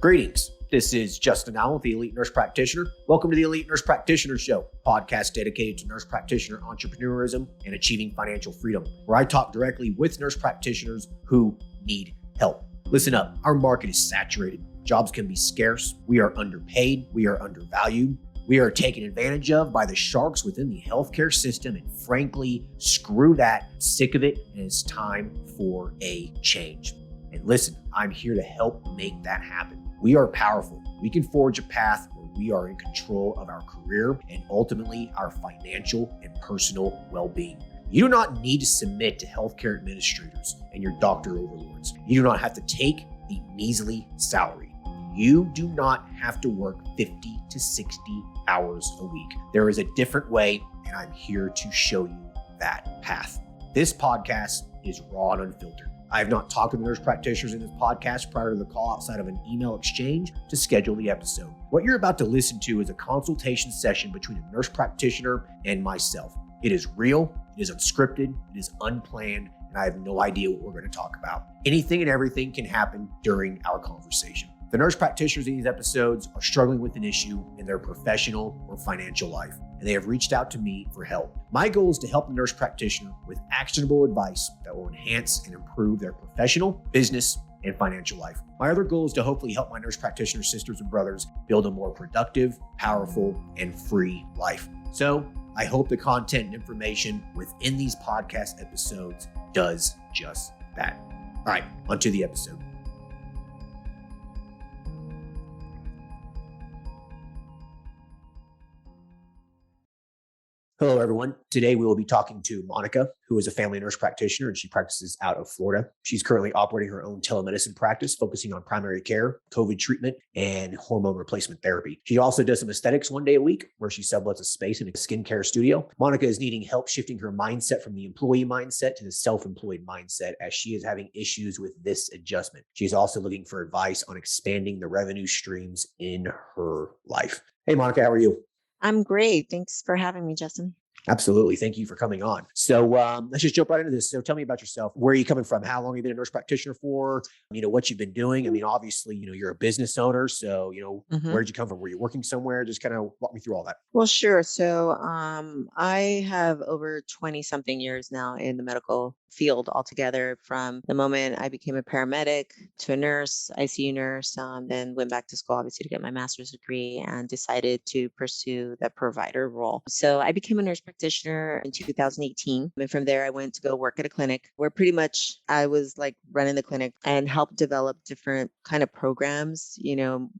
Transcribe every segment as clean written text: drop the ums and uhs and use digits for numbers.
Greetings. This is Justin Allen with the Elite Nurse Practitioner. Welcome to the Elite Nurse Practitioner Show, podcast dedicated to nurse practitioner entrepreneurism and achieving financial freedom, where I talk directly with nurse practitioners who need help. Listen up, our market is saturated. Jobs can be scarce. We are underpaid. We are undervalued. We are taken advantage of by the sharks within the healthcare system, and frankly, screw that. I'm sick of it, and it's time for a change. And listen, I'm here to help make that happen. We are powerful. We can forge a path where we are in control of our career and ultimately our financial and personal well-being. You do not need to submit to healthcare administrators and your doctor overlords. You do not have to take a measly salary. You do not have to work 50 to 60 hours a week. There is a different way, and I'm here to show you that path. This podcast is raw and unfiltered. I have not talked to the nurse practitioners in this podcast prior to the call outside of an email exchange to schedule the episode. What you're about to listen to is a consultation session between a nurse practitioner and myself. It is real, it is unscripted, it is unplanned, and I have no idea what we're going to talk about. Anything and everything can happen during our conversation. The nurse practitioners in these episodes are struggling with an issue in their professional or financial life, and they have reached out to me for help. My goal is to help the nurse practitioner with actionable advice that will enhance and improve their professional, business, and financial life. My other goal is to hopefully help my nurse practitioner sisters and brothers build a more productive, powerful, and free life. So I hope the content and information within these podcast episodes does just that. All right, onto the episode. Hello, everyone. Today, we will be talking to Monica, who is a family nurse practitioner, and she practices out of Florida. She's currently operating her own telemedicine practice, focusing on primary care, COVID treatment, and hormone replacement therapy. She also does some aesthetics one day a week, where she sublets a space in a skincare studio. Monica is needing help shifting her mindset from the employee mindset to the self-employed mindset, as she is having issues with this adjustment. She's also looking for advice on expanding the revenue streams in her life. Hey, Monica, how are you? I'm great. Thanks for having me, Justin. Absolutely. Thank you for coming on. So let's just jump right into this. So tell me about yourself. Where are you coming from? How long have you been a nurse practitioner for? What you've been doing. I mean, obviously, you're a business owner. So, where did you come from? Were you working somewhere? Just kind of walk me through all that. Well, sure. So I have over 20 something years now in the medical field altogether, from the moment I became a paramedic to a nurse, ICU nurse, then went back to school, obviously, to get my master's degree and decided to pursue the provider role. So I became a nurse practitioner in 2018. And from there, I went to go work at a clinic where pretty much I was like running the clinic and helped develop different kind of programs.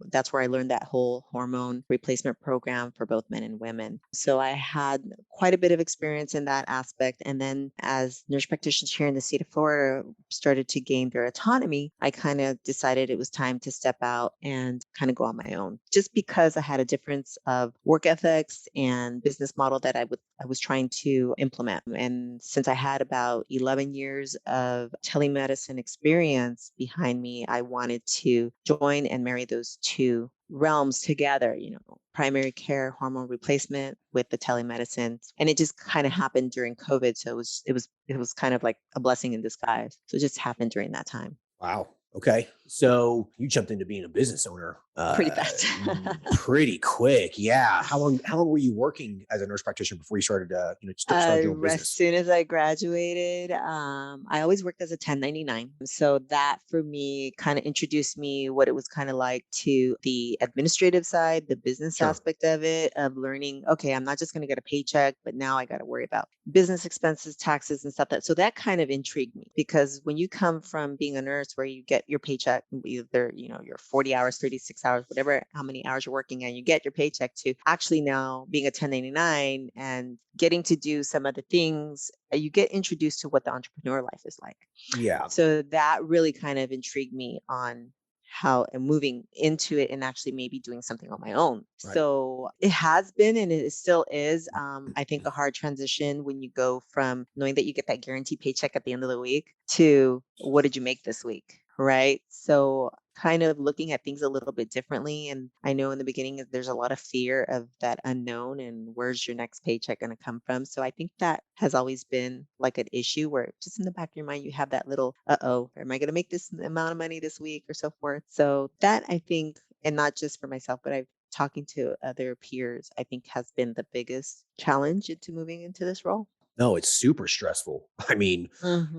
That's where I learned that whole hormone replacement program for both men and women. So I had quite a bit of experience in that aspect. And then as nurse practitioners here in the state of Florida started to gain their autonomy, I kind of decided it was time to step out and kind of go on my own, just because I had a difference of work ethics and business model that I was trying to implement. And since I had about 11 years of telemedicine experience behind me, I wanted to join and marry those two realms together, primary care, hormone replacement with the telemedicine. And it just kind of happened during COVID. So it was kind of like a blessing in disguise. So it just happened during that time. Wow. Okay. So you jumped into being a business owner pretty fast, pretty quick. Yeah. How long were you working as a nurse practitioner before you started start your own business? As soon as I graduated, I always worked as a 1099. So that for me kind of introduced me what it was kind of like to the administrative side, the business aspect of it, of learning, okay, I'm not just going to get a paycheck, but now I got to worry about business expenses, taxes, and stuff. So that kind of intrigued me, because when you come from being a nurse where you get your paycheck, either, your 40 hours, 36 hours, whatever, how many hours you're working, and you get your paycheck, to actually now being a 1099 and getting to do some of the things, you get introduced to what the entrepreneur life is like. Yeah. So that really kind of intrigued me on how and moving into it and actually maybe doing something on my own. Right. So it has been, and it still is, I think, a hard transition when you go from knowing that you get that guaranteed paycheck at the end of the week to what did you make this week? right? So kind of looking at things a little bit differently. And I know in the beginning there's a lot of fear of that unknown and where's your next paycheck going to come from. So I think that has always been like an issue where just in the back of your mind, you have that little, uh-oh, am I going to make this amount of money this week or so forth? So that I think, and not just for myself, but I've talking to other peers, I think has been the biggest challenge into moving into this role. No, it's super stressful. Hmm.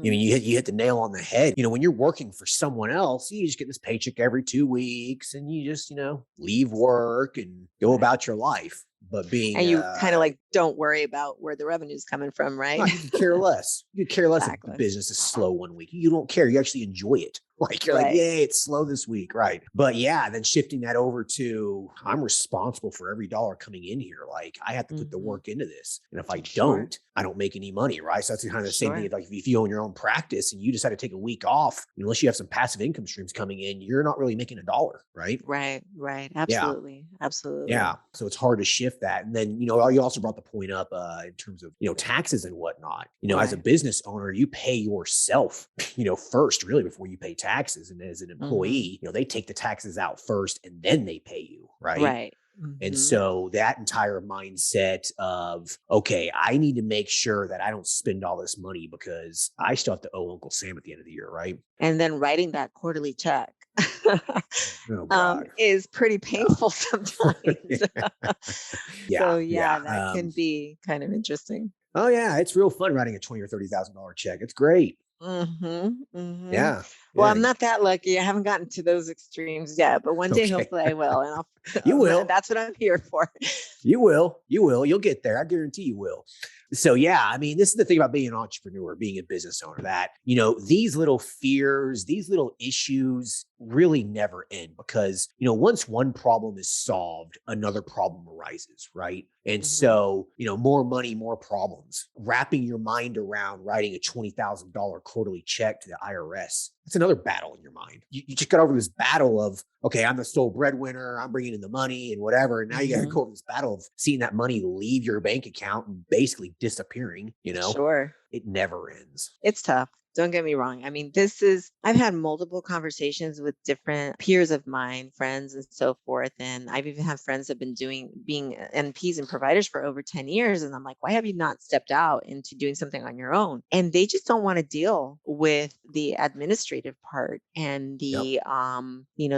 You hit the nail on the head. When you're working for someone else, you just get this paycheck every 2 weeks, and you just leave work and go Right. about your life. But being And you kind of like don't worry about where the revenue is coming from, right? you could care less. You could care less if the Exactly. business is slow one week. You don't care. You actually enjoy it. Like you're like, Right. yay, it's slow this week, right? But yeah, then shifting that over to I'm responsible for every dollar coming in here. Like I have to put the Hmm. work into this, and if I Sure. don't, I don't make any money, right? So that's kind of the same thing. Sure. Like if you own your own practice and you decide to take a week off, unless you have some passive income streams coming in, you're not really making a dollar, right? Right. Right. Yeah. Absolutely. Yeah. Absolutely. So it's hard to shift that. And then, you also brought the point up in terms of, taxes and whatnot. As a Right. business owner, you pay yourself, first, really, before you pay taxes. And as an Hmm. employee, they take the taxes out first and then they pay you. Right. Right. And Hmm. so that entire mindset of, okay, I need to make sure that I don't spend all this money because I still have to owe Uncle Sam at the end of the year. Right. And then writing that quarterly check Oh, God. is pretty Yeah. painful sometimes. Yeah. So Yeah. yeah, that can be kind of interesting. Oh yeah, it's real fun writing a $20,000 or $30,000 check. It's great. Mhm, mhm. Yeah, Well, yeah. I'm not that lucky. I haven't gotten to those extremes yet, but one day Okay, hopefully I will, and I'll you will. that's what I'm here for. You will. You will. You'll get there. I guarantee you will. So yeah, this is the thing about being an entrepreneur, being a business owner, that, these little fears, these little issues really never end because, once one problem is solved, another problem arises, right? And Mhm. so, more money, more problems. Wrapping your mind around writing a $20,000 quarterly check to the IRS. That's another battle in your mind. You just got over this battle of, okay, I'm the sole breadwinner, I'm bringing in the money and whatever. And now you got to Mhm. go over this battle of seeing that money leave your bank account and basically disappearing. Sure. It never ends. It's tough. Don't get me wrong. I mean, I've had multiple conversations with different peers of mine, friends and so forth. And I've even had friends that have been being NPs and providers for over 10 years. And I'm like, why have you not stepped out into doing something on your own? And they just don't want to deal with the administrative part and Yep.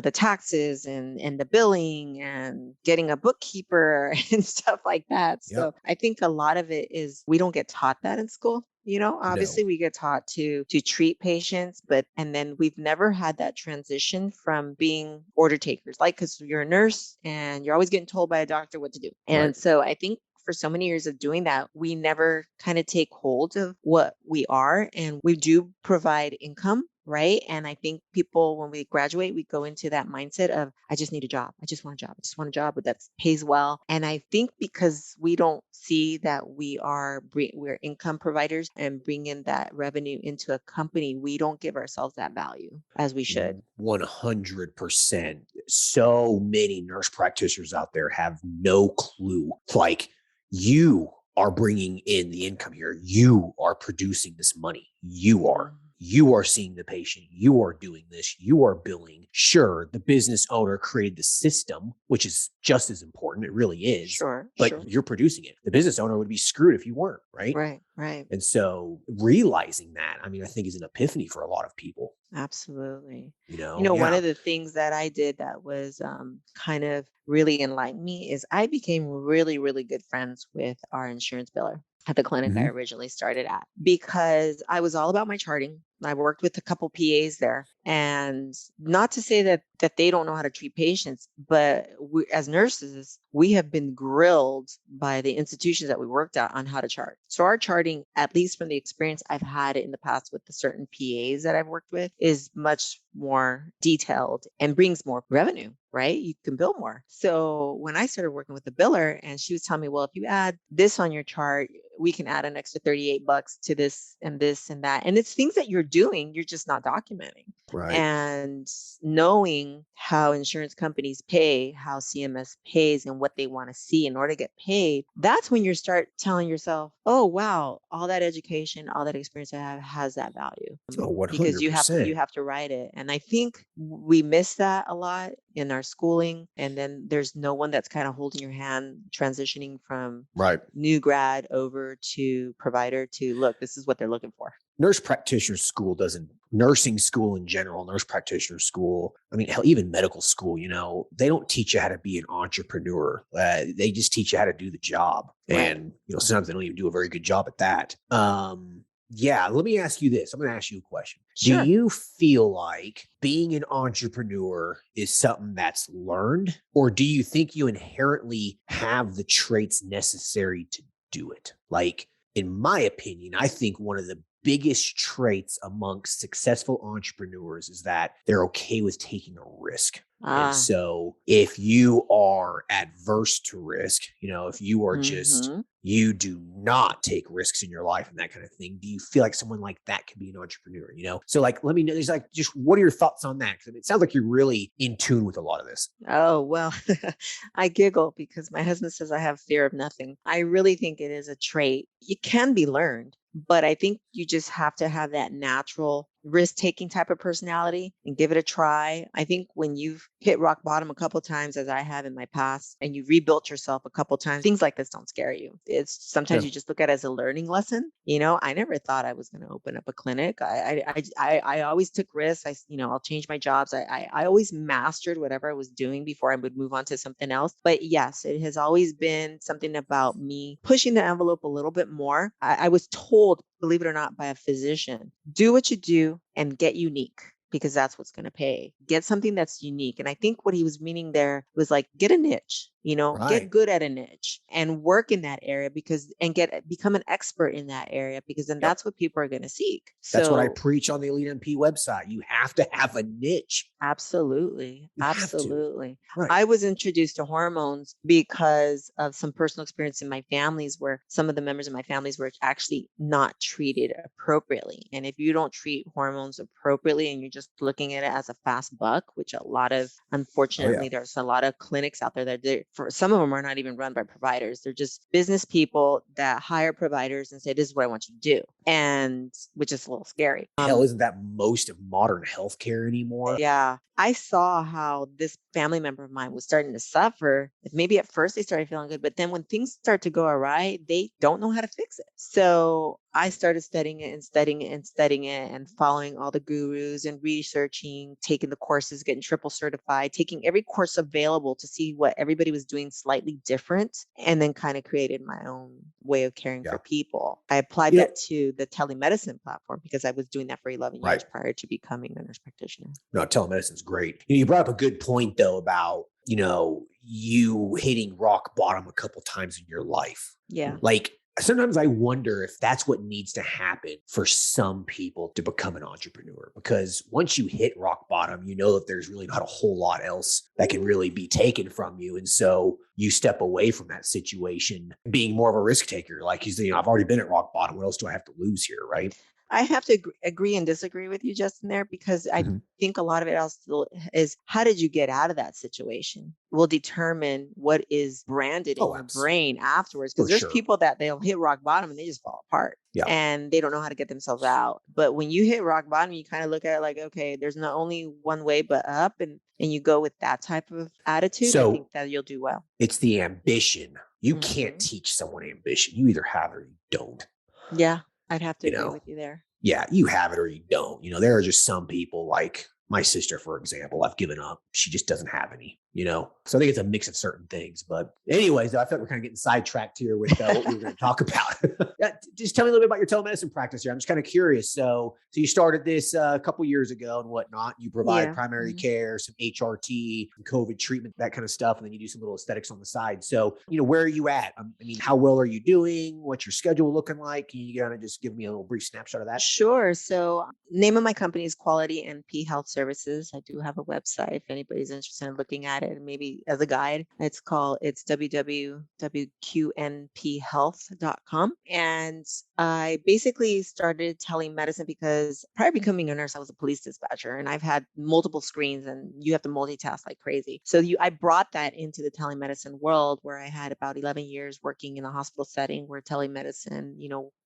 the taxes and the billing and getting a bookkeeper and stuff like that. So Yep. I think a lot of it is we don't get taught that in school. No. Obviously we get taught to treat patients, but and then we've never had that transition from being order takers, like because you're a nurse and you're always getting told by a doctor what to do. Right. And so I think for so many years of doing that, we never kind of take hold of what we are, and we do provide income. Right. And I think people, when we graduate, we go into that mindset of, I just need a job. I just want a job. I just want a job that pays well. And I think because we don't see that we're income providers and bring in that revenue into a company, we don't give ourselves that value as we should. 100%. So many nurse practitioners out there have no clue. Like, you are bringing in the income here. You are producing this money. You are. Mhm. You are seeing the patient. You are doing this. You are billing. Sure, the business owner created the system, which is just as important. It really is. Sure, But sure. you're producing it. The business owner would be screwed if you weren't, right? Right, right. And so realizing that, I think is an epiphany for a lot of people, Absolutely. One Yeah. of the things that I did that was kind of really enlightened me is I became really, really good friends with our insurance biller at the clinic I Hmm. originally started at because I was all about my charting. I worked with a couple PAs there, and not to say that they don't know how to treat patients, but as nurses, we have been grilled by the institutions that we worked at on how to chart. So our charting, at least from the experience I've had in the past with the certain PAs that I've worked with, is much more detailed and brings more revenue, right? You can bill more. So when I started working with the biller and she was telling me, well, if you add this on your chart, we can add an extra $38 to this and this and that. And it's things that you're doing, you're just not documenting. Right. And knowing how insurance companies pay, how CMS pays, and what they want to see in order to get paid, that's when you start telling yourself, oh, wow, all that education, all that experience I have has that value. Oh, Because you 100%. have to write it. And I think we miss that a lot in our schooling. And then there's no one that's kind of holding your hand, transitioning from Right. new grad over to provider to look, this is what they're looking for. Nurse practitioner school doesn't, nursing school in general, nurse practitioner school, I mean, hell, even medical school, they don't teach you how to be an entrepreneur. They just teach you how to do the job. Right. And, sometimes they don't even do a very good job at that. Yeah, let me ask you this. I'm going to ask you a question. Do Sure. you feel like being an entrepreneur is something that's learned, or do you think you inherently have the traits necessary to do it? Like, in my opinion, I think one of the biggest traits amongst successful entrepreneurs is that they're okay with taking a risk. And Ah. so if you are adverse to risk, if you are just, Mhm. you do not take risks in your life and that kind of thing, do you feel like someone like that can be an entrepreneur? So like, let me know, there's like, just what are your thoughts on that? Because it sounds like you're really in tune with a lot of this. Oh, well, I giggle because my husband says I have fear of nothing. I really think it is a trait. It can be learned, but I think you just have to have that natural risk-taking type of personality and give it a try. I think when you've hit rock bottom a couple times, as I have in my past, and you rebuilt yourself a couple times, things like this don't scare you. It's sometimes Yeah. you just look at it as a learning lesson. I never thought I was going to open up a clinic. I always took risks. I'll change my jobs. I always mastered whatever I was doing before I would move on to something else. But yes, it has always been something about me pushing the envelope a little bit more. I was told, believe it or not, by a physician, do what you do and get unique because that's what's going to pay. Get something that's unique. And I think what he was meaning there was like, get a niche, get Right. good at a niche and work in that area become an expert in that area because then Yep. that's what people are going to seek. That's what I So preach on the Elite MP website. You have to have a niche. absolutely. You have to. Absolutely. Right. I was introduced to hormones because of some personal experience in my families where some of the members of my families were actually not treated appropriately. And if you don't treat hormones appropriately and you're just looking at it as a fast buck, which Oh, yeah. unfortunately, there's a lot of clinics out there that for some of them are not even run by providers. They're just business people that hire providers and say, this is what I want you to do. And which is a little scary. Hell, isn't that most of modern healthcare anymore? Yeah, I saw how this family member of mine was starting to suffer. Maybe at first they started feeling good, but then when things start to go awry, they don't know how to fix it. So I started studying it and studying it and studying it and following all the gurus and researching, taking the courses, getting triple certified, taking every course available to see what everybody was doing slightly different, and then kind of created my own way of caring Yeah. for people. I applied You know, that to the telemedicine platform because I was doing that for 11 right. years prior to becoming a nurse practitioner. No, telemedicine's great. You brought up a good point though about, you hitting rock bottom a couple times in your life. Yeah. Like sometimes I wonder if that's what needs to happen for some people to become an entrepreneur. Because once you hit rock bottom, you know that there's really not a whole lot else that can really be taken from you. And so you step away from that situation being more of a risk taker. Like you say, I've already been at rock bottom. What else do I have to lose here? Right. I have to agree and disagree with you, Justin, there because I Mhm. think a lot of it also is how did you get out of that situation will determine what is branded in Oh, your brain afterwards. for Because there's sure. people that they'll hit rock bottom and they just fall apart Yeah. and they don't know how to get themselves out. But when you hit rock bottom, you kind of look at it like, okay, there's not only one way but up, and you go with that type of attitude. I think So that you'll do well. it's the ambition. You can't Hmm. teach someone ambition. You either have it or you don't. Yeah, I'd have to You agree know, with you there. yeah, you have it or you don't. There are just some people like my sister, for example, I've given up. She just doesn't have any. So I think it's a mix of certain things. But anyways, I feel like we're kind of getting sidetracked here with what we were going to talk about. Just tell me a little bit about your telemedicine practice here. I'm just kind of curious. So you started this a couple years ago and whatnot. You provide Yeah. primary care, some HRT, some COVID treatment, that kind of stuff. And then you do some little aesthetics on the side. So, where are you at? How well are you doing? What's your schedule looking like? Can you kind of just give me a little brief snapshot of that? Sure. So, name of my company is Quality NP Health Services. I do have a website if anybody's interested in looking at at it maybe as a guide. It's www.wqnphealth.com. And I basically started telemedicine because prior to becoming a nurse, I was a police dispatcher and I've had multiple screens and you have to multitask like crazy. So I brought that into the telemedicine world where I had about 11 years working in a hospital setting where telemedicine,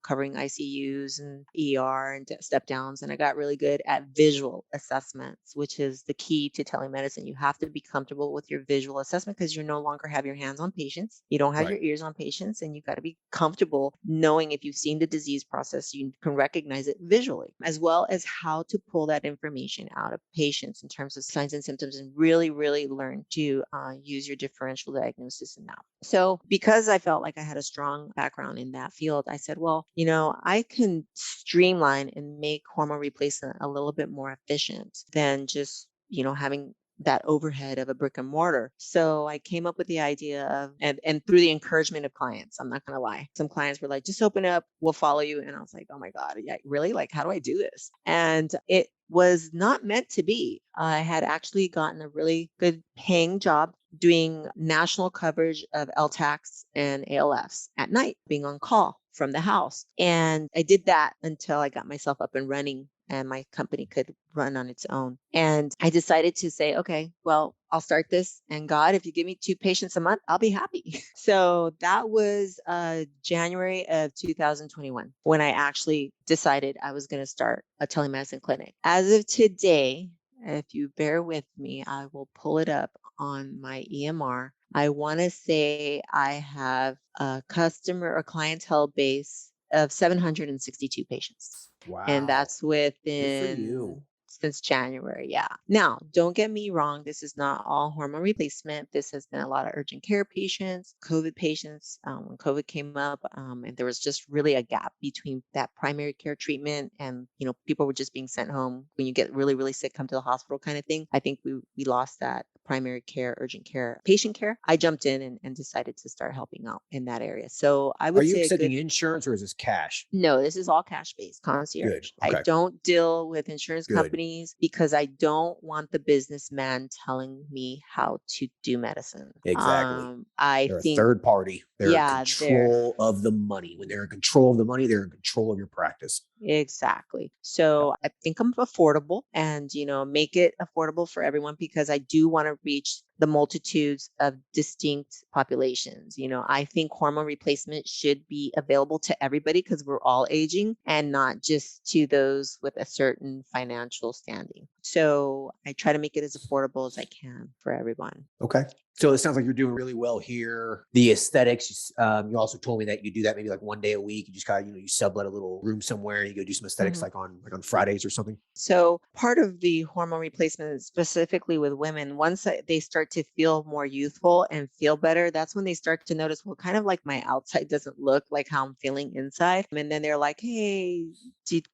covering ICUs and ER and step downs. And I got really good at visual assessments, which is the key to telemedicine. You have to be comfortable with your visual assessment because you no longer have your hands on patients. You don't have Right. your ears on patients, and you got to be comfortable knowing if you've seen the disease process, you can recognize it visually, as well as how to pull that information out of patients in terms of signs and symptoms and really, really learn to use your differential diagnosis in that. So because I felt like I had a strong background in that field, I said, well, I can streamline and make hormone replacement a little bit more efficient than just, having that overhead of a brick and mortar. So I came up with the idea of, and through the encouragement of clients, I'm not going to lie. Some clients were like, just open up, we'll follow you. And I was like, oh my God, yeah, really? Like, how do I do this? And it was not meant to be. I had actually gotten a really good paying job doing national coverage of LTACs and ALFs at night, being on call from the house. And I did that until I got myself up and running and my company could run on its own. And I decided to say, okay, well, I'll start this. And God, if you give me 2 patients a month, I'll be happy. So that was January of 2021 when I actually decided I was going to start a telemedicine clinic. As of today, if you bear with me, I will pull it up on my EMR. I want to say I have a customer or clientele base of 762 patients. And Wow. that's Good for you. since January. Yeah. Now, don't get me wrong. This is not all hormone replacement. This has been a lot of urgent care patients, COVID patients. When COVID came up, and there was just really a gap between that primary care treatment and, people were just being sent home. When you get really, really sick, come to the hospital kind of thing. I think we lost that primary care, urgent care, patient care. I jumped in and decided to start helping out in that area. So I Are would you say a accepting good insurance or is this cash? no, this is all cash based Good. concierge. I Okay. don't deal with insurance Good. companies because I don't want the businessman telling me how to do medicine. Exactly. I They're a think, third party. They're in yeah, they're control of the money. When they're in control of the money, they're in control of your practice. exactly. Yeah. So I think I'm affordable and, make it affordable for everyone because I do want to reach the multitudes of distinct populations. I think hormone replacement should be available to everybody because we're all aging and not just to those with a certain financial standing. So I try to make it as affordable as I can for everyone. Okay. So it sounds like you're doing really well here. The aesthetics, you also told me that you do that maybe like one day a week. You just kind of, you sublet a little room somewhere and you go do some aesthetics Mhm. like on Fridays or something. So part of the hormone replacement, specifically with women, once they start to feel more youthful and feel better, that's when they start to notice, well, kind of like my outside doesn't look like how I'm feeling inside. And then they're like, hey,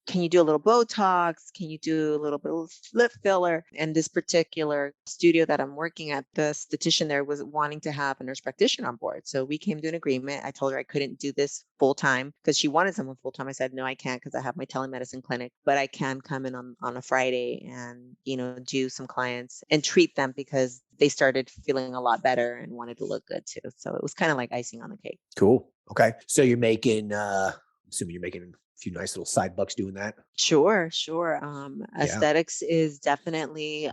can you do a little Botox? Can you do a little bit of lip filler? And this particular studio that I'm working at, the esthetician there was wanting to have a nurse practitioner on board. So we came to an agreement. I told her I couldn't do this full time because she wanted someone full time. I said, no, I can't because I have my telemedicine clinic, but I can come in on a Friday and, do some clients and treat them because they started feeling a lot better and wanted to look good too. So it was kind of like icing on the cake. Cool. Okay. So you're making, assuming you're making a few nice little side bucks doing that. Sure, sure. Yeah. Aesthetics is definitely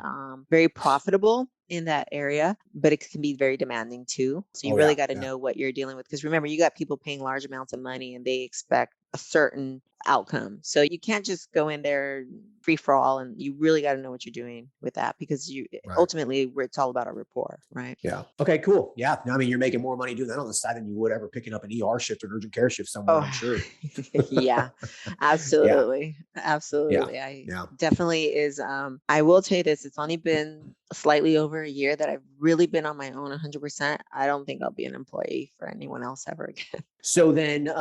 very profitable in that area, but it can be very demanding too. So you Oh really yeah. got to Yeah. know what you're dealing with. Because remember, you got people paying large amounts of money and they expect a certain outcome. So you can't just go in there free for all, and you really got to know what you're doing with that because you Right. ultimately it's all about a rapport, right? Yeah. Okay, cool. Yeah. No, I mean, you're making more money doing that on the side than you would ever picking up an ER shift or an urgent care shift somewhere, Oh, I'm sure. yeah, Yeah. absolutely. Yeah. Absolutely. I Yeah. definitely is. I will tell you this, it's only been slightly over a year that I've really been on my own 100%. I don't think I'll be an employee for anyone else ever again. So then,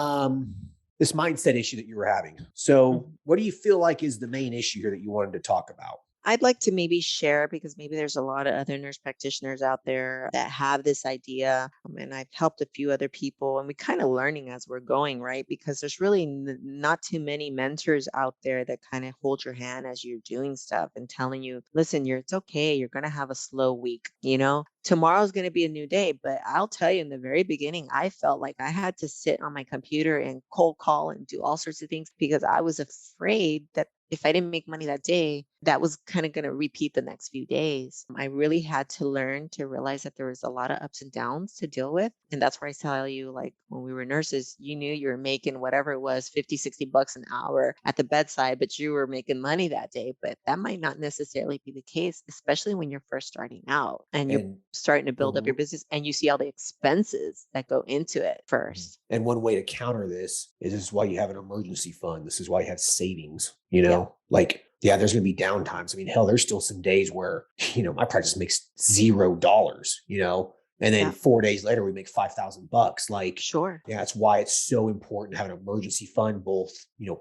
this mindset issue that you were having. So Mhm. what do you feel like is the main issue here that you wanted to talk about? I'd like to maybe share because maybe there's a lot of other nurse practitioners out there that have this idea. And I've helped a few other people, and we kind of learning as we're going, right? Because there's really not too many mentors out there that kind of hold your hand as you're doing stuff and telling you, listen, it's okay. You're going to have a slow week. Tomorrow's going to be a new day. But I'll tell you, in the very beginning, I felt like I had to sit on my computer and cold call and do all sorts of things because I was afraid that if I didn't make money that day, that was kind of going to repeat the next few days. I really had to learn to realize that there was a lot of ups and downs to deal with. And that's where I tell you, like when we were nurses, you knew you were making whatever it was, 50, $60 an hour at the bedside, but you were making money that day. But that might not necessarily be the case, especially when you're first starting out and you're And starting to build up your mhm. business and you see all the expenses that go into it first. And one way to counter this is why you have an emergency fund. This is why you have savings, Yeah. like, yeah, there's going to be downtimes. I mean, hell, there's still some days where, my practice makes $0, and then Yeah. 4 days later we make $5,000. Like, Sure. yeah, that's why it's so important to have an emergency fund, both,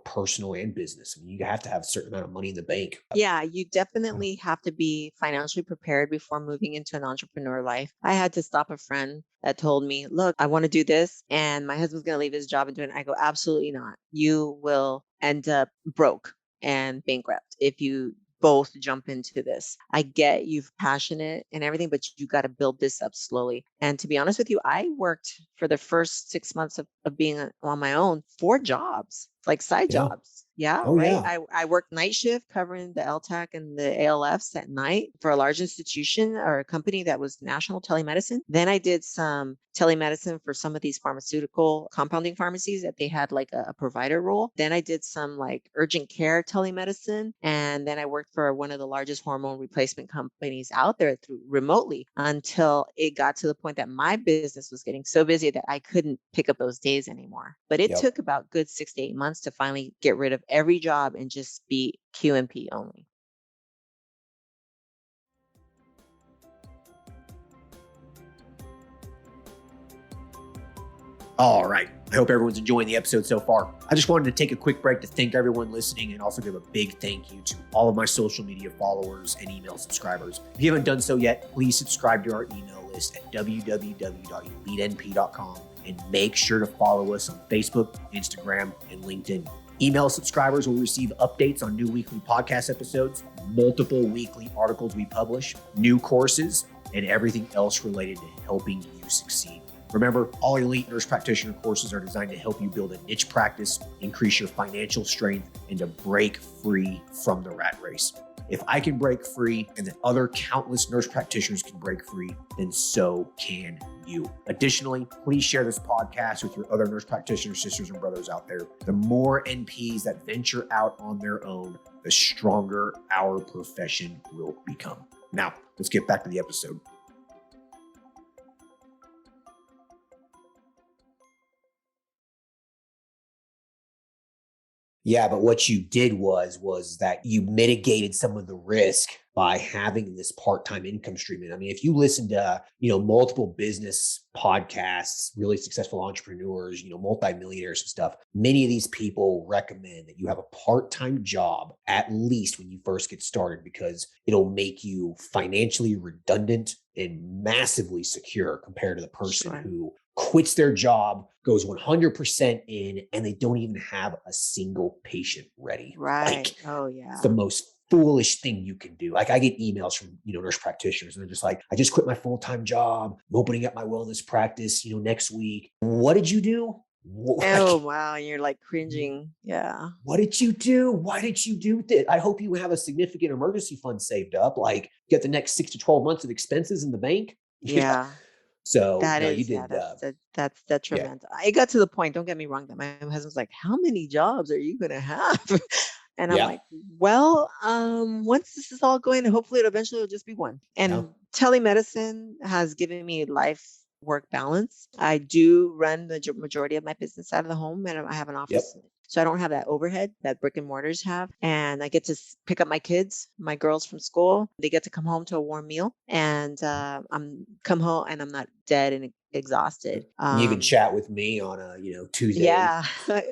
personal and business. I mean, you have to have a certain amount of money in the bank. Yeah, you definitely have to be financially prepared before moving into an entrepreneur life. I had to stop a friend that told me, look, I want to do this and my husband's going to leave his job and do it. I go, absolutely not. You will end up broke and bankrupt if you both jump into this. I get you're passionate and everything, but you got to build this up slowly. And to be honest with you, I worked for the first 6 months of being on my own, 4 jobs, like side Yeah. jobs. Yeah, Oh, right. yeah. I worked night shift covering the LTAC and the ALFs at night for a large institution or a company that was national telemedicine. Then I did some telemedicine for some of these pharmaceutical compounding pharmacies that they had like a provider role. Then I did some like urgent care telemedicine. And then I worked for one of the largest hormone replacement companies out there through remotely until it got to the point that my business was getting so busy that I couldn't pick up those days anymore. But it Yep. took about good 6 to 8 months to finally get rid of every job and just be QMP only. All right. I hope everyone's enjoying the episode so far. I just wanted to take a quick break to thank everyone listening and also give a big thank you to all of my social media followers and email subscribers. If you haven't done so yet, please subscribe to our email list at www.elitenp.com and make sure to follow us on Facebook, Instagram, and LinkedIn. Email subscribers will receive updates on new weekly podcast episodes, multiple weekly articles we publish, new courses, and everything else related to helping you succeed. Remember, all elite nurse practitioner courses are designed to help you build a niche practice, increase your financial strength, and to break free from the rat race. If I can break free and the other countless nurse practitioners can break free, then so can you. Additionally, please share this podcast with your other nurse practitioner sisters and brothers out there. The more NPs that venture out on their own, the stronger our profession will become. Now, let's get back to the episode. Yeah, but what you did was that you mitigated some of the risk by having this part-time income stream. And I mean, if you listen to, multiple business podcasts, really successful entrepreneurs, multimillionaires and stuff, many of these people recommend that you have a part-time job at least when you first get started because it'll make you financially redundant and massively secure compared to the person Sure. who quits their job, goes 100% in, and they don't even have a single patient ready. Right. Like, Oh, yeah. it's the most foolish thing you can do. Like I get emails from, nurse practitioners and they're just like, I just quit my full-time job. I'm opening up my wellness practice, next week. What did you do? Oh, Like, wow. You're like cringing. Yeah. what did you do? Why did you do that? I hope you have a significant emergency fund saved up, like get the next 6 to 12 months of expenses in the bank. Yeah. Yeah. So That no, you is, did. that's Yeah. detrimental. It got to the point, don't get me wrong, that my husband's like, how many jobs are you gonna have? And I'm Yeah. like, well, once this is all going, hopefully it eventually will just be one. Yeah. And telemedicine has given me life work balance. I do run the majority of my business out of the home and I have an Yep. office So I don't have that overhead that brick and mortars have. And I get to pick up my kids, my girls from school. They get to come home to a warm meal, and I'm come home and I'm not dead and exhausted. You can chat with me on a, Tuesday Yeah.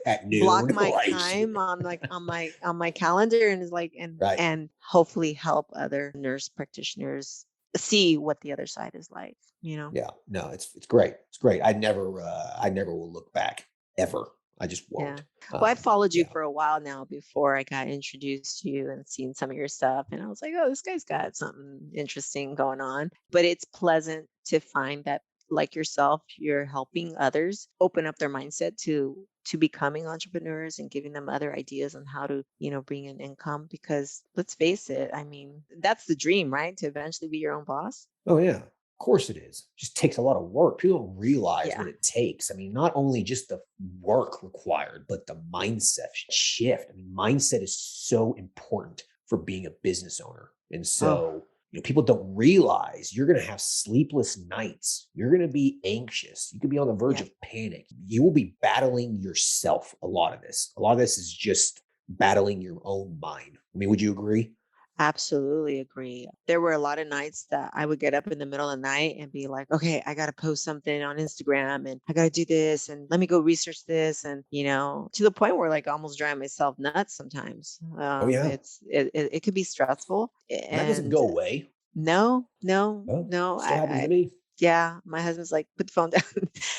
at Block noon. my Like, time on like on my calendar, and is like right. and hopefully help other nurse practitioners see what the other side is like, you know. Yeah, no, it's great. It's great. I never will look back ever. I just Yeah. won't. Well, I followed you Yeah. for a while now before I got introduced to you and seen some of your stuff. And I was like, oh, this guy's got something interesting going on. But it's pleasant to find that, like yourself, you're helping others open up their mindset to becoming entrepreneurs and giving them other ideas on how to, bring in income. Because let's face it, I mean, that's the dream, right? To eventually be your own boss. Oh yeah. Of course it is. Just takes a lot of work. People don't realize Yeah. what it takes. I mean, not only just the work required, but the mindset shift. I mean, mindset is so important for being a business owner. And Oh, so, people don't realize you're going to have sleepless nights. You're going to be anxious. You could be on the verge yeah. of panic. You will be battling yourself. A lot of this. A lot of this is just battling your own mind. I mean, would you agree? Absolutely agree. There were a lot of nights that I would get up in the middle of the night and be like, okay, I got to post something on Instagram and I got to do this and let me go research this. And, to the point where like almost driving myself nuts sometimes. Oh yeah. It could be stressful. And that doesn't And go away. no, no, Oh, no. still happens to me. Yeah, my husband's like, put the phone down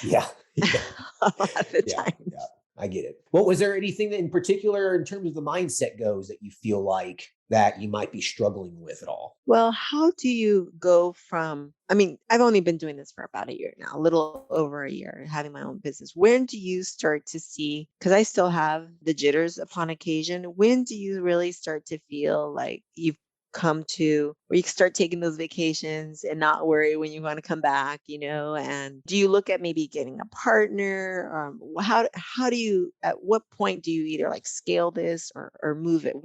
Yeah. Yeah. a lot of the Yeah. Yeah. times. I get it. Well, was there anything that in particular in terms of the mindset goes that you feel like that you might be struggling with at all? Well, how do you go from, I mean, I've only been doing this for about a year now, a little over a year, having my own business. When do you start to see, because I still have the jitters upon occasion, when do you really start to feel like you've come to where you can start taking those vacations and not worry when you want to come back, and do you look at maybe getting a partner? How do you, at what point do you either like scale this or move it?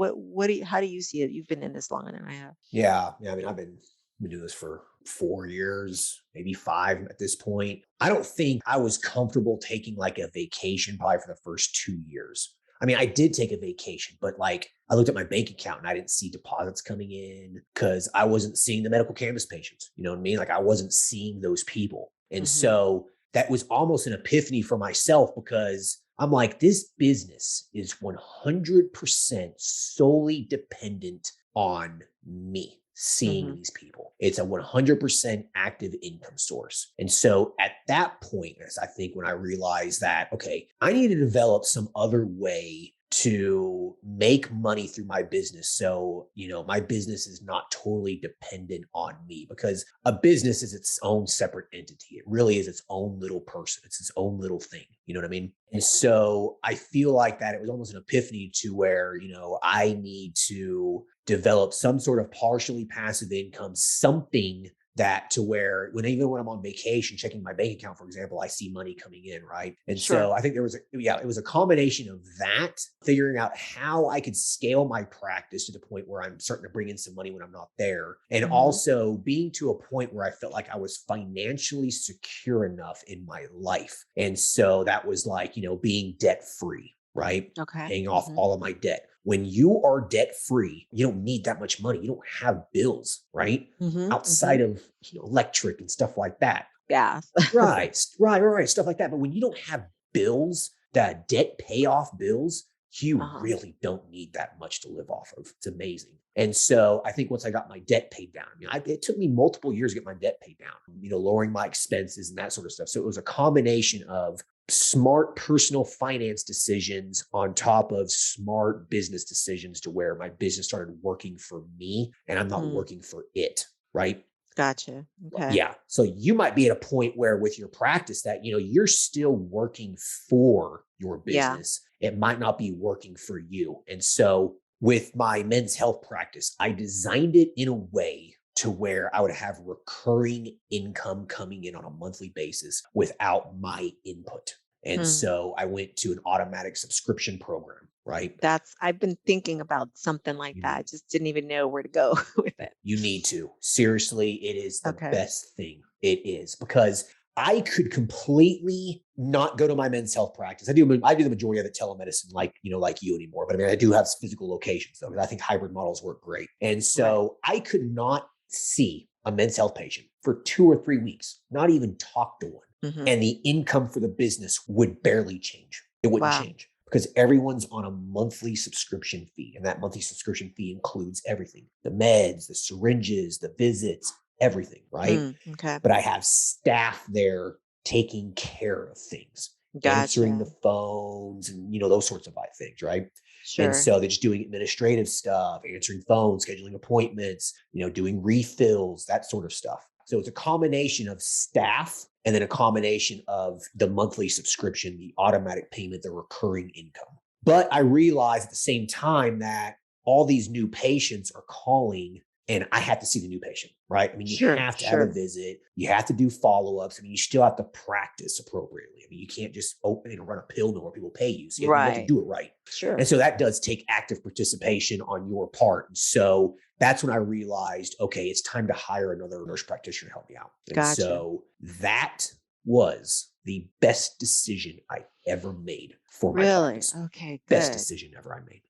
How do you see it? You've been in this longer than I have. Yeah. Yeah. I mean, I've been doing this for 4 years, maybe 5 at this point. I don't think I was comfortable taking like a vacation probably for the first 2 years. I mean, I did take a vacation, but like I looked at my bank account and I didn't see deposits coming in because I wasn't seeing the medical cannabis patients. You know what I mean? Like I wasn't seeing those people. And Hmm. so that was almost an epiphany for myself because I'm like, this business is 100% solely dependent on me seeing Hmm. these people. It's a 100% active income source. And so at that point, as I think when I realized that, okay, I need to develop some other way to make money through my business. So, my business is not totally dependent on me because a business is its own separate entity. It really is its own little person. It's its own little thing. You know what I mean? And so I feel like that it was almost an epiphany to where, I need to develop some sort of partially passive income, something that to where even when I'm on vacation, checking my bank account, for example, I see money coming in, right? And Sure. so I think it was a combination of that, figuring out how I could scale my practice to the point where I'm starting to bring in some money when I'm not there. And Hmm. also being to a point where I felt like I was financially secure enough in my life. And so that was like, being debt free, right? Okay. Paying off Hmm. all of my debt. When you are debt free, you don't need that much money. You don't have bills, right? Hmm. Hmm. Outside of electric and stuff like that. Gas. Right, stuff like that. But when you don't have bills, that debt payoff bills, you Uh-huh. really don't need that much to live off of. It's amazing. And so I think once I got my debt paid down, it took me multiple years to get my debt paid down, lowering my expenses and that sort of stuff. So it was a combination of smart personal finance decisions on top of smart business decisions to where my business started working for me and I'm not Mm, working for it. Right. gotcha. Okay. Yeah. So you might be at a point where with your practice that, you're still working for your Yeah. business. It might not be working for you. And so with my men's health practice, I designed it in a way to where I would have recurring income coming in on a monthly basis without my input. And Hmm. so I went to an automatic subscription program, right? I've been thinking about something like You that. I need just didn't even know where to go with it. You need to. Seriously, it is the Okay. best thing. It is because I could completely not go to my men's health practice. I do the majority of it telemedicine, like you anymore. But I mean, I do have physical locations though, because I think hybrid models work great. And so I could not see a men's health patient for 2 or 3 weeks, not even talk to one. Mm-hmm. And the income for the business would barely change. It wouldn't Wow. change because everyone's on a monthly subscription fee. And that monthly subscription fee includes everything: the meds, the syringes, the visits, everything, right? Okay. But I have staff there taking care of things, answering Gotcha. the phones and, those sorts of things, right? And Sure. so they're just doing administrative stuff, answering phones, scheduling appointments, doing refills, that sort of stuff. So it's a combination of staff and then a combination of the monthly subscription, the automatic payment, the recurring income. But I realized at the same time that all these new patients are calling and I have to see the new patient, right? I mean, you Sure. have to have a Sure. visit. You have to do follow-ups. I mean, you still have to practice appropriately. I mean, you can't just open and run a pill mill where people pay you. So you have to Right. do it right. Sure. And so that does take active participation on your part. And so that's when I realized, okay, it's time to hire another nurse practitioner to help me out. And Gotcha. so that was the best decision I ever made for my Really? practice. Okay, Best good. decision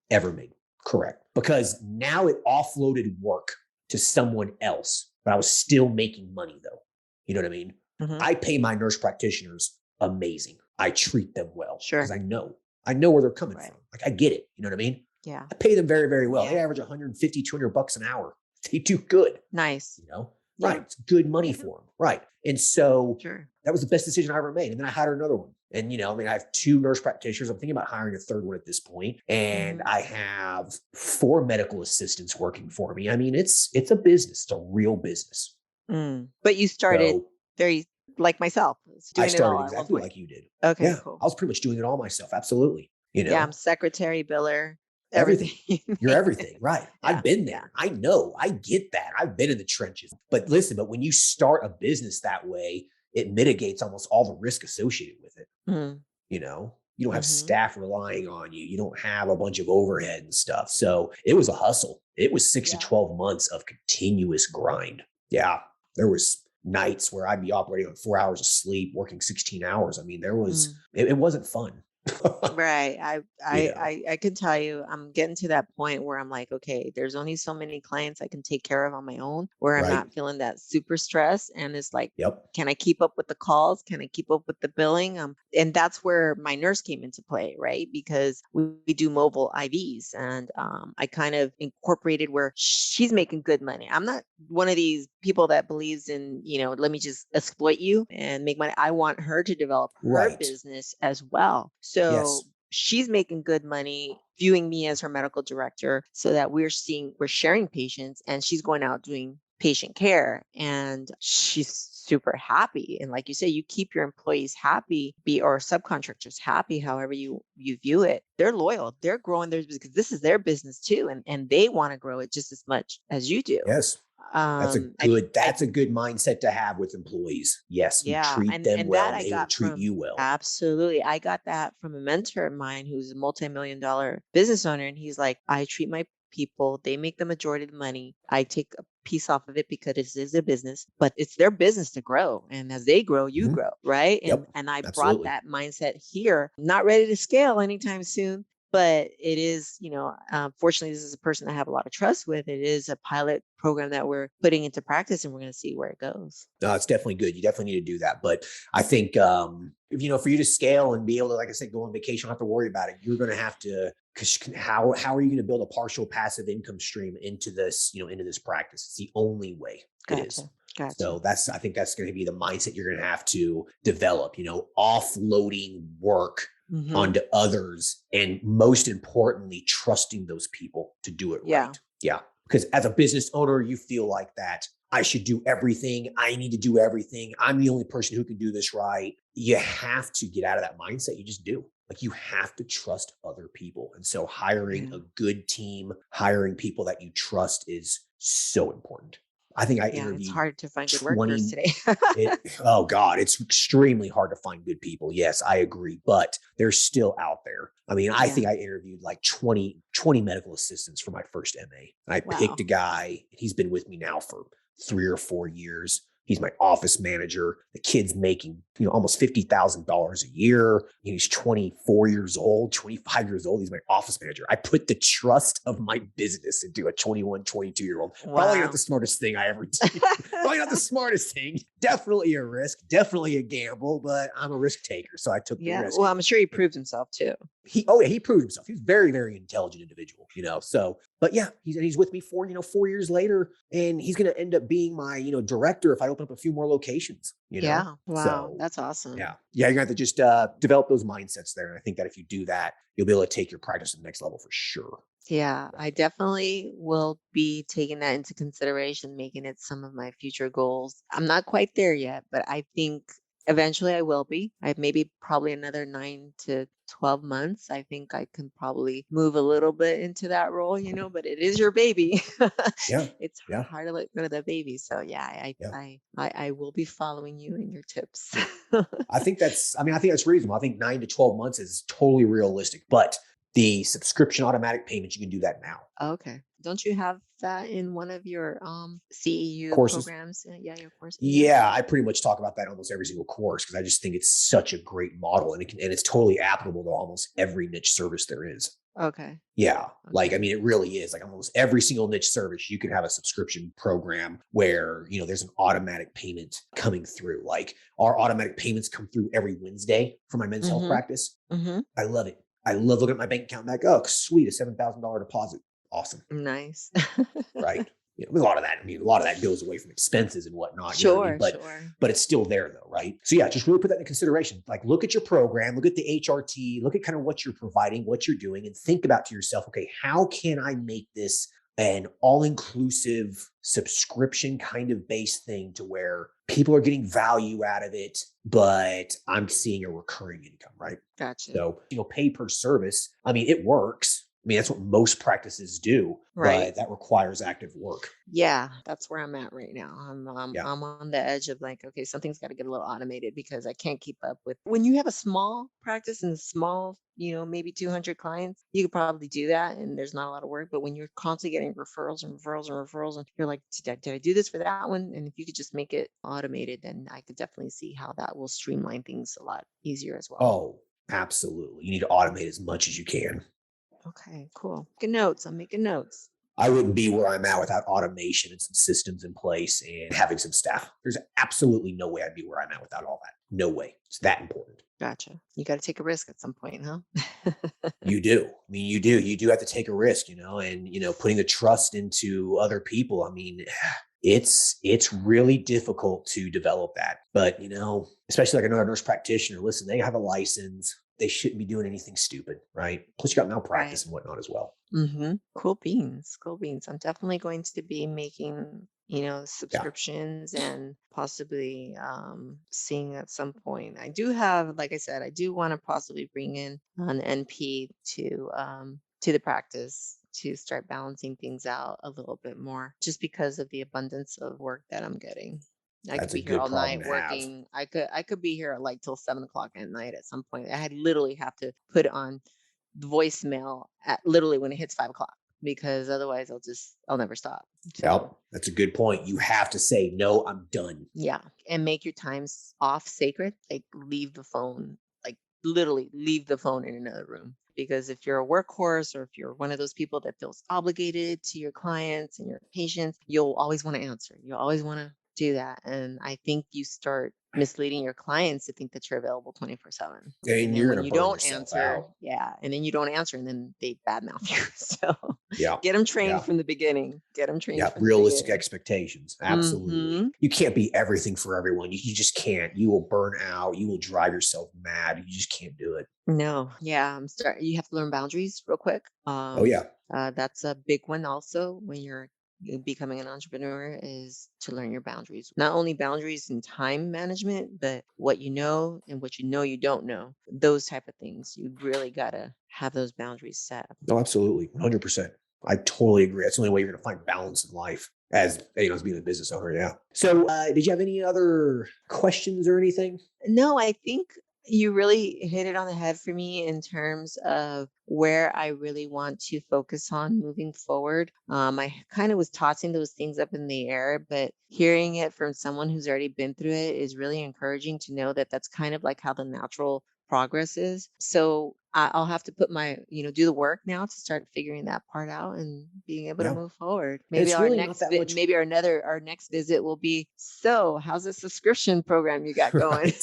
ever made. Correct. Because now it offloaded work to someone else, but I was still making money though. You know what I mean? Mm-hmm. I pay my nurse practitioners amazing. I treat them well because Sure. I know where they're coming Right. from. Like I get it. You know what I mean? Yeah. I pay them very, very well. They Yeah. average 150, $200 an hour. They do good, Nice. Yeah. Yeah. Right. It's good money Yeah. for them. Right. And so Sure. that was the best decision I ever made. And then I hired another one. And, I have 2 nurse practitioners. I'm thinking about hiring a third one at this point. And Mm-hmm. I have 4 medical assistants working for me. I mean, it's a business. It's a real business. But you started So very like myself, it's I doing it all started at one exactly point. like you did. Okay, Yeah. cool. I was pretty much doing it all myself. Absolutely. Yeah, I'm secretary, biller, Everything. everything. You're everything. Right. Yeah. I've been Yeah. there. I know. I get that. I've been in the trenches. But listen, when you start a business that way, it mitigates almost all the risk associated with it. Mm-hmm. You don't have Mm-hmm. staff relying on you. You don't have a bunch of overhead and stuff. So it was a hustle. It was 6 to 12 months of continuous grind. Yeah. There was nights where I'd be operating on 4 hours of sleep, working 16 hours. I mean, it wasn't fun. Right. You know, I can tell you, I'm getting to that point where I'm like, okay, there's only so many clients I can take care of on my own, where I'm right. not feeling that super stress. And it's like, Yep. can I keep up with the calls? Can I keep up with the billing? And that's where my nurse came into play, right? Because we do mobile IVs, and I kind of incorporated where she's making good money. I'm not one of these people that believes in, let me just exploit you and make money. I want her to develop her Right. business as well. So Yes. she's making good money viewing me as her medical director, so that we're sharing patients, and she's going out doing patient care, and she's super happy. And like you say, you keep your employees happy, or subcontractors happy, however you view it. They're loyal. They're growing theirs because this is their business too, and they want to grow it just as much as you do. Yes. That's a I, good mindset to have with employees. Yes, you yeah, treat them and well that and I they will got treat from you well. absolutely. I got that from a mentor of mine who's a multi-million-dollar business owner, and he's like, I treat my people, they make the majority of the money. I take a piece off of it because it is a business, but it's their business to grow. And as they grow, you grow, right? Yep. And I brought Absolutely. that mindset here. Not ready to scale anytime soon, but it is, fortunately, this is a person I have a lot of trust with. It is a pilot program that we're putting into practice, and we're going to see where it goes. No, it's definitely good. You definitely need to do that. But I think, for you to scale and be able to, like I said, go on vacation, don't have to worry about it. You're going to have to, because how are you going to build a partial passive income stream into this, into this practice? It's the only way it is. Gotcha. So I think that's going to be the mindset you're going to have to develop, offloading work onto others. And most importantly, trusting those people to do it right. Yeah. Because as a business owner, you feel like that I should do everything. I need to do everything. I'm the only person who can do this right. You have to get out of that mindset. You just do. Like you have to trust other people. And so hiring a good team, hiring people that you trust is so important. I think I interviewed it's hard to find good workers today. Oh God, it's extremely hard to find good people. Yes, I agree, but they're still out there. I mean, I think I interviewed like 20 medical assistants for my first MA. And I picked a guy. He's been with me now for 3 or 4 years. He's my office manager. The kid's making, almost $50,000 a year. He's 24 years old, 25 years old. He's my office manager. I put the trust of my business into a 21, 22-year-old. Probably not Wow. the smartest thing I ever did. Probably not the smartest thing. Definitely a risk, definitely a gamble, but I'm a risk taker. So I took the Yeah. risk. Well, I'm sure he proved himself too. He proved himself. He's a very, very intelligent individual, so, but yeah, he's with me for, 4 years later, and he's going to end up being my, director if I open up a few more locations, Yeah. Wow. so That's awesome. yeah, you're going to have to just develop those mindsets there. And I think that if you do that, you'll be able to take your practice to the next level for sure. Yeah, I definitely will be taking that into consideration, making it some of my future goals. I'm not quite there yet, but I think eventually I will be. I maybe probably another 9 to 12 months. I think I can probably move a little bit into that role, but it is your baby. Yeah. It's Yeah. hard to let go of the baby. So yeah, Yeah. I will be following you in your tips. I think that's reasonable. I think 9 to 12 months is totally realistic, but the subscription automatic payments, you can do that now. Okay. Don't you have that in one of your CEU Courses. programs? Yeah, your courses. Yeah, I pretty much talk about that in almost every single course because I just think it's such a great model, and it's totally applicable to almost every niche service there is. Okay. Yeah. Like, Okay. it really is like almost every single niche service, you can have a subscription program where, there's an automatic payment coming through. Like our automatic payments come through every Wednesday for my men's health Mm-hmm. practice. Mm-hmm. I love it. I love looking at my bank account and like, oh, sweet, a $7,000 deposit. Awesome. Nice. Right. A lot of that, a lot of that goes away from expenses and whatnot. You know what I mean? Sure, But sure. but it's still there though, right? So yeah, just really put that into consideration. Like look at your program, look at the HRT, look at kind of what you're providing, what you're doing, and think about to yourself, okay, how can I make this an all-inclusive subscription kind of based thing to where people are getting value out of it, but I'm seeing a recurring income, right? Gotcha. So, pay per service, it works. That's what most practices do, Right. but that requires active work. Yeah, that's where I'm at right now. Yeah. I'm on the edge of like, okay, something's got to get a little automated because I can't keep up with when you have a small practice and small, maybe 200 clients, you could probably do that and there's not a lot of work. But when you're constantly getting referrals and referrals and referrals, and you're like, did I do this for that one? And if you could just make it automated, then I could definitely see how that will streamline things a lot easier as well. Oh, absolutely. You need to automate as much as you can. Okay, cool. Making notes. I'm making notes. I wouldn't be where I'm at without automation and some systems in place and having some staff. There's absolutely no way I'd be where I'm at without all that. No way. It's that important. Gotcha. You got to take a risk at some point, huh? You do. You do. You do have to take a risk, and, putting the trust into other people. It's really difficult to develop that. But, especially like another nurse practitioner, listen, they have a license. They shouldn't be doing anything stupid, right? Plus you got malpractice and whatnot as well. Mm-hmm. Cool beans. Cool beans. I'm definitely going to be making, subscriptions and possibly seeing at some point. I do have, like I said, I do want to possibly bring in an NP to the practice to start balancing things out a little bit more, just because of the abundance of work that I'm getting. I could That's a be here good all problem night to have. working. I could be here at like till 7 o'clock at night at some point. I had literally have to put on the voicemail at literally when it hits 5 o'clock because otherwise I'll never stop. Yep. So That's a good point. You have to say, no, I'm done. yeah, and make your times off sacred. Like leave the phone, like literally leave the phone in another room. Because if you're a workhorse or if you're one of those people that feels obligated to your clients and your patients, you'll always want to answer. You'll always want to do that. And I think you start misleading your clients to think that you're available 24/7. And And then you're when going to you burn don't yourself answer, out. yeah, and then you don't answer, and then they badmouth you. So Yeah. get them trained Yeah. from the beginning. Get them trained Yeah. from the Realistic beginning. expectations. Absolutely. Mhm. You can't be everything for everyone. You just can't. You will burn out. You will drive yourself mad. You just can't do it. No, yeah, you have to learn boundaries real quick. Oh, yeah. That's a big one also when you're becoming an entrepreneur is to learn your boundaries. Not only boundaries in time management, but what you know and what you don't know. Those type of things. You really gotta have those boundaries set. No, absolutely. 100%. I totally agree. That's the only way you're going to find balance in life as being a business owner. Yeah. So did you have any other questions or anything? No, I think You really hit it on the head for me in terms of where I really want to focus on moving forward. I kind of was tossing those things up in the air, but hearing it from someone who's already been through it is really encouraging to know that that's kind of like how the natural progress is. So I'll have to put do the work now to start figuring that part out and being able to Yeah. move forward. And Maybe it's really not that much. maybe our next visit will be, so how's the subscription program you got going?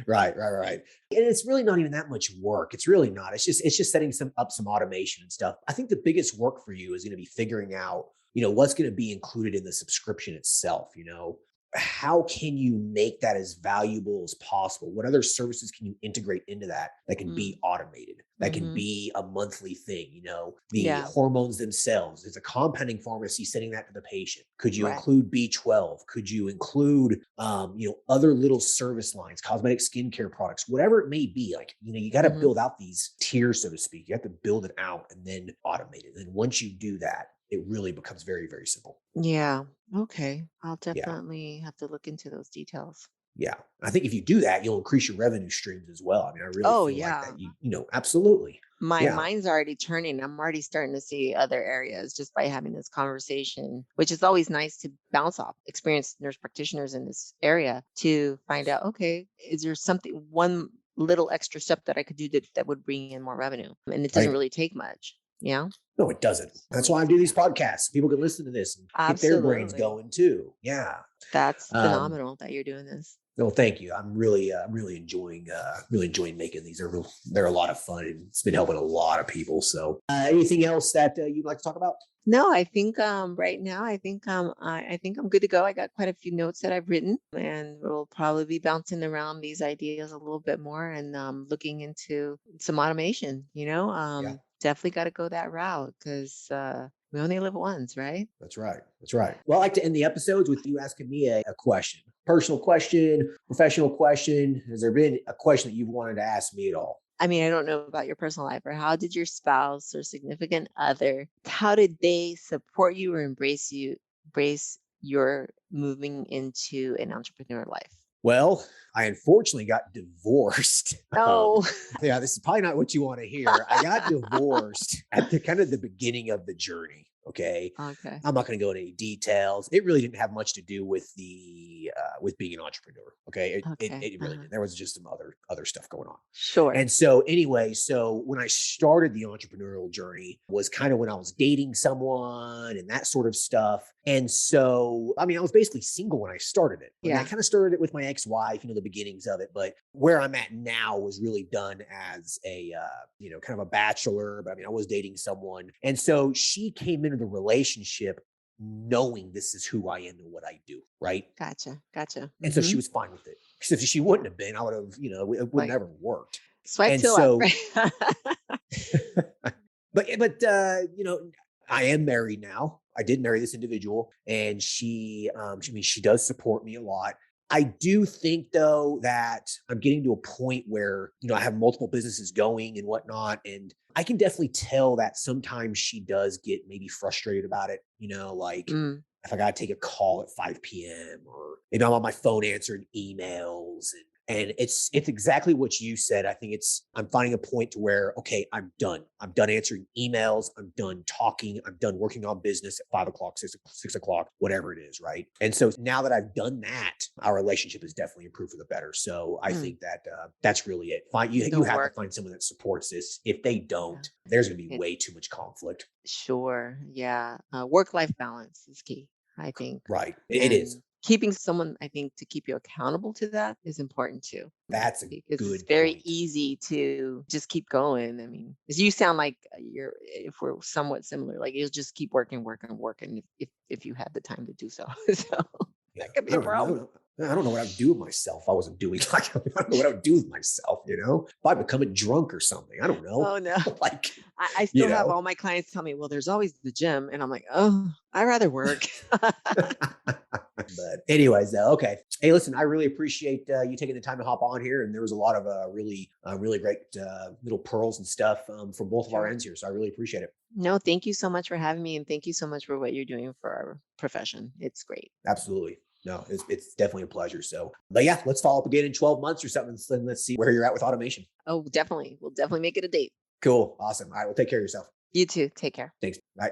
Right. Right. And it's really not even that much work. It's really not. It's just setting some automation and stuff. I think the biggest work for you is going to be figuring out, what's going to be included in the subscription itself, how can you make that as valuable as possible? What other services can you integrate into that can Mm, be automated, that can mhm. be a monthly thing? The Yeah, hormones themselves, is a compounding pharmacy sending that to the patient? Could you right. include B12? Could you include other little service lines, cosmetic skincare products, whatever it may be? Like, you got to Mhm. build out these tiers, so to speak. You have to build it out and then automate it. And once you do that, it really becomes very, very simple. Yeah. Okay. I'll Yeah. definitely have to look into those details. Yeah. I think if you do that, you'll increase your revenue streams as well. I mean, I really Oh, feel like yeah. that absolutely. My Yeah. mind's already turning. I'm already starting to see other areas just by having this conversation, which is always nice to bounce off experienced nurse practitioners in this area to find out, okay, is there one little extra step that I could do that would bring in more revenue? And it doesn't Right. really take much. Yeah. No, it doesn't. That's So, why I do these yeah, podcasts. People can listen to this and get their brains absolutely. going too. Yeah. That's Um, phenomenal that you're doing this. no, thank you. I'm really enjoying making these. They're a lot of fun and it's been helping a lot of people. So, anything else that you'd like to talk about? No, I think right now I think I'm good to go. I got quite a few notes that I've written, and we'll probably be bouncing around these ideas a little bit more and looking into some automation. Yeah. Definitely got to go that route because we only live once, right? That's right. That's right. Well, I like to end the episodes with you asking me a question, personal question, professional question. Has there been a question that you've wanted to ask me at all? I mean, I don't know about your personal life, or how did your spouse or significant other, how did they support you or embrace your moving into an entrepreneur life? Well, I unfortunately got divorced. No. Yeah, this is probably not what you want to hear. I got divorced at the kind of the beginning of the journey. Okay. Okay. I'm not going to go into any details. It really didn't have much to do with with being an entrepreneur. Okay. Okay. It really didn't. There was just some other stuff going on. Sure. And so anyway, so when I started the entrepreneurial journey was kind of when I was dating someone and that sort of stuff. And so, I mean, I was basically single when I started it. I mean, I Yeah. kind of started it with my ex-wife, the beginnings of it, but where I'm at now was really done as kind of a bachelor, but I mean, I was dating someone. And so she came into the relationship knowing this is who I am and what I do. Right. Gotcha. Gotcha. And so she Mhm. was fine with it. Because if she wouldn't have been, I would have, it would Right. never worked. Swipe And to left, so, right? but I am married now. I did marry this individual, and she does support me a lot. I do think though that I'm getting to a point where I have multiple businesses going and whatnot, and I can definitely tell that sometimes she does get maybe frustrated about it. Like Mm, if I got to take a call at 5 p.m. or maybe I'm on my phone answering emails and it's exactly what you said. I think I'm finding a point to where, okay, I'm done. I'm done answering emails. I'm done talking. I'm done working on business at 5 o'clock, 6 o'clock, whatever it is. Right. And so now that I've done that, our relationship has definitely improved for the better. So I mm. think that that's really it. The You have to work. find someone that supports this. If they Yeah. don't, there's going to be It, way too much conflict. sure. Yeah. Work-life balance is key, I think. Right. It is. And keeping someone, I think, to keep you accountable to that is important too. That's a Because it's good very point. easy to just keep going. I mean, as you sound like if we're somewhat similar, like you'll just keep working if you had the time to do so. So Yeah, that could be I a don't problem. know. I don't know what I would do with myself if I wasn't doing like I don't know what I would do with myself, If I become a drunk or something. I don't know. Oh no. like, I you still have know. all my clients tell me, well, there's always the gym. And I'm like, oh, I rather work. But anyways, okay. Hey, listen, I really appreciate you taking the time to hop on here, and there was a lot of really great little pearls and stuff from both of our Sure. ends here. So I really appreciate it. No, thank you so much for having me. And thank you so much for what you're doing for our profession. It's great. Absolutely. No, it's definitely a pleasure. So, but yeah, let's follow up again in 12 months or something. And let's see where you're at with automation. Oh, definitely. We'll definitely make it a date. Cool. Awesome. All right. Well, take care of yourself. You too. Take care. Thanks. Bye.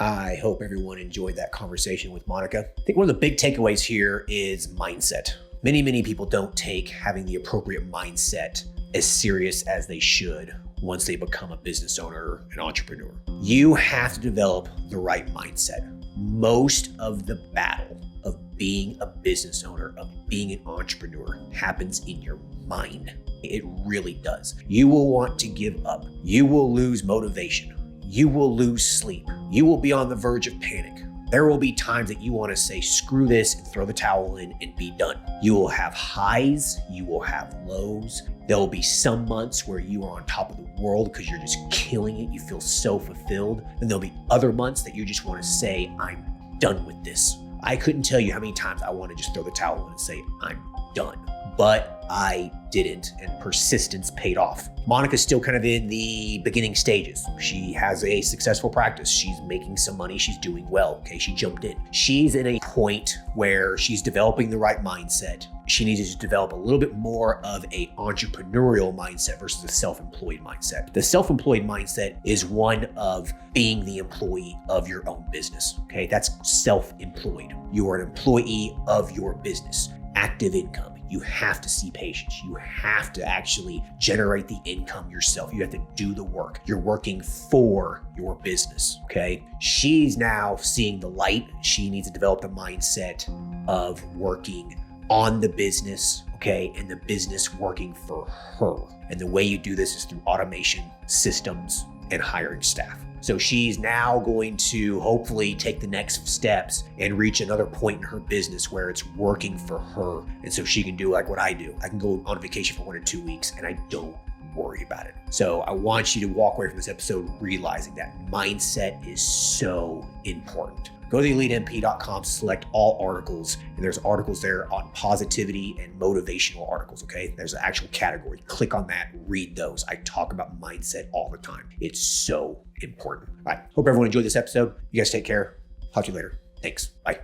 I hope everyone enjoyed that conversation with Monica. I think one of the big takeaways here is mindset. Many people don't take having the appropriate mindset as serious as they should once they become a business owner, an entrepreneur. You have to develop the right mindset. Most of the battle of being a business owner, of being an entrepreneur, happens in your mind. It really does. You will want to give up. You will lose motivation. You will lose sleep. You will be on the verge of panic. There will be times that you want to say, screw this and throw the towel in and be done. You will have highs, you will have lows. There will be some months where you are on top of the world because you're just killing it. You feel so fulfilled. And there'll be other months that you just want to say, I'm done with this. I couldn't tell you how many times I want to just throw the towel in and say, I'm done. But I didn't, and persistence paid off. Monica's still kind of in the beginning stages. She has a successful practice. She's making some money. She's doing well. Okay, she jumped in. She's in a point where she's developing the right mindset. She needs to develop a little bit more of a entrepreneurial mindset versus a self-employed mindset. The self-employed mindset is one of being the employee of your own business. Okay, that's self-employed. You are an employee of your business. Active income. You have to see patients. You have to actually generate the income yourself. You have to do the work. You're working for your business, okay? She's now seeing the light. She needs to develop the mindset of working on the business, okay? And the business working for her. And the way you do this is through automation, systems, and hiring staff. So she's now going to hopefully take the next steps and reach another point in her business where it's working for her. And so she can do like what I do. I can go on vacation for 1 or 2 weeks and I don't worry about it. So I want you to walk away from this episode realizing that mindset is so important. Go to theeliteMP.com, select all articles, and there's articles there on positivity and motivational articles, okay? There's an actual category. Click on that, read those. I talk about mindset all the time. It's so important. All right, hope everyone enjoyed this episode. You guys take care. Talk to you later. Thanks. Bye.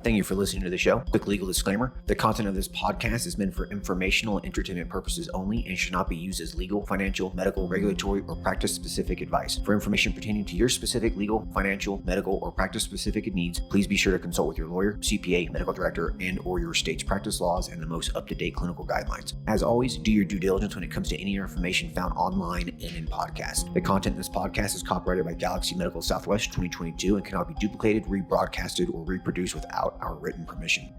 Thank you for listening to the show. Quick legal disclaimer. The content of this podcast is meant for informational and entertainment purposes only and should not be used as legal, financial, medical, regulatory, or practice-specific advice. For information pertaining to your specific legal, financial, medical, or practice-specific needs, please be sure to consult with your lawyer, CPA, medical director, and/or your state's practice laws and the most up-to-date clinical guidelines. As always, do your due diligence when it comes to any information found online and in podcasts. The content in this podcast is copyrighted by Galaxy Medical Southwest 2022 and cannot be duplicated, rebroadcasted, or reproduced without our written permission.